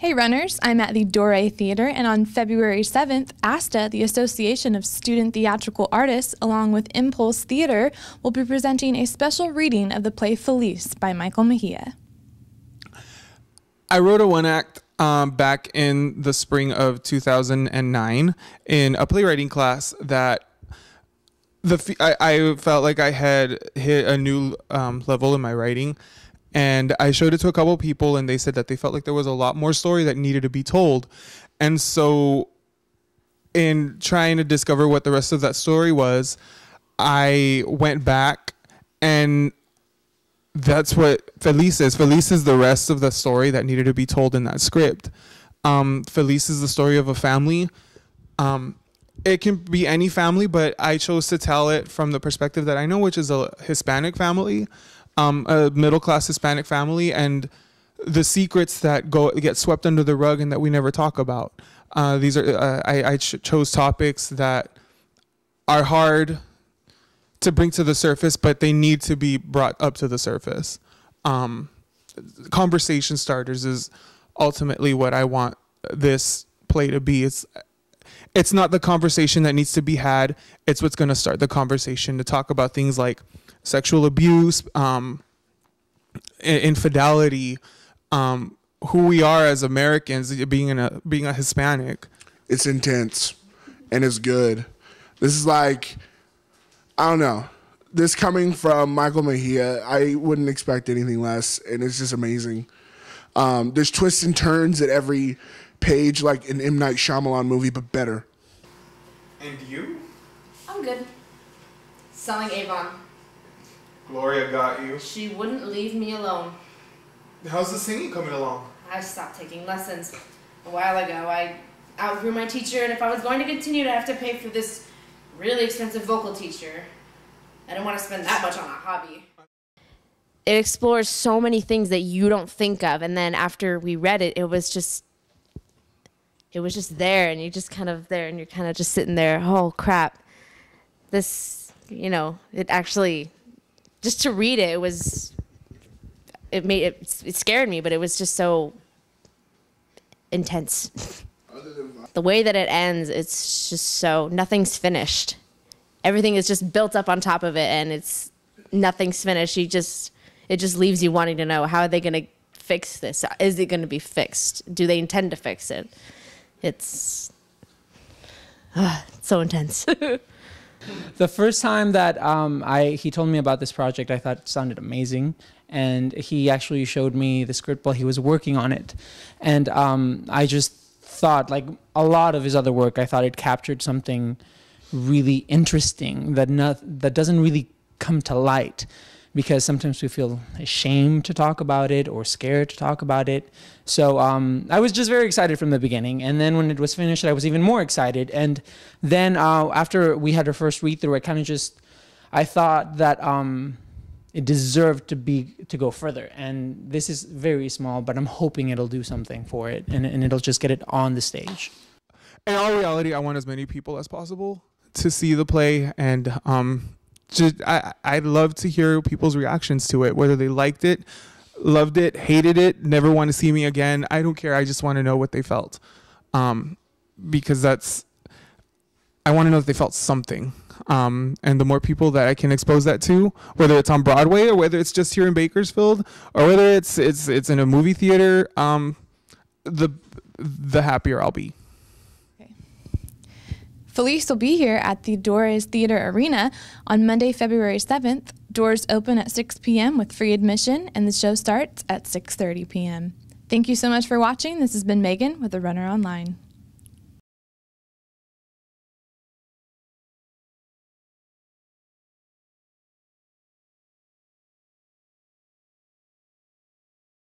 Hey runners, I'm at the Dore Theater, and on February 7th, ASTA, the Association of Student Theatrical Artists, along with Impulse Theater, will be presenting a special reading of the play Feliz by Michael Mejia. I wrote a one-act back in the spring of 2009 in a playwriting class that I felt like I had hit a new level in my writing. And I showed it to a couple of people, and they said that they felt like there was a lot more story that needed to be told. And so in trying to discover what the rest of that story was, I went back, and that's what Feliz is. Feliz is the rest of the story that needed to be told in that script. Feliz is the story of a family. It can be any family, but I chose to tell it from the perspective that I know, which is a Hispanic family. A middle-class Hispanic family, and the secrets that get swept under the rug and that we never talk about. These are I chose topics that are hard to bring to the surface, but they need to be brought up to the surface. Conversation starters is ultimately what I want this play to be. It's not the conversation that needs to be had. It's what's going to start the conversation, to talk about things like sexual abuse, infidelity, who we are as Americans, being a Hispanic. It's intense, and it's good. This is like, I don't know. This coming from Michael Mejia, I wouldn't expect anything less, and it's just amazing. There's twists and turns at every page, like an M. Night Shyamalan movie, but better. And you? I'm good. Selling Avon. Gloria got you. She wouldn't leave me alone. How's the singing coming along? I stopped taking lessons a while ago. I outgrew my teacher, and if I was going to continue to have to pay for this really expensive vocal teacher, I didn't want to spend that much on a hobby. It explores so many things that you don't think of, and then after we read it, it was just there, and you're just kind of there, and you're kind of just sitting there, oh crap. This, it actually, just to read it, it scared me, but it was just so intense. The way that it ends, it's just so, nothing's finished. Everything is just built up on top of it, and nothing's finished. It just leaves you wanting to know, how are they going to fix this? Is it going to be fixed? Do they intend to fix it? It's so intense. The first time that he told me about this project, I thought it sounded amazing. And he actually showed me the script while he was working on it. And I just thought, like a lot of his other work, I thought it captured something really interesting that doesn't really come to light, because sometimes we feel ashamed to talk about it or scared to talk about it. So I was just very excited from the beginning. And then when it was finished, I was even more excited. And then after we had our first read through, I thought that it deserved to go further. And this is very small, but I'm hoping it'll do something for it, and it'll just get it on the stage. In all reality, I want as many people as possible to see the play, and I'd love to hear people's reactions to it, whether they liked it, loved it, hated it, never want to see me again. I don't care. I just want to know what they felt, because I want to know if they felt something. And the more people that I can expose that to, whether it's on Broadway or whether it's just here in Bakersfield or whether it's in a movie theater, the happier I'll be. Feliz will be here at the Dores Theater Arena on Monday, February 7th. Doors open at 6 p.m. with free admission, and the show starts at 6:30 p.m. Thank you so much for watching. This has been Megan with The Runner Online.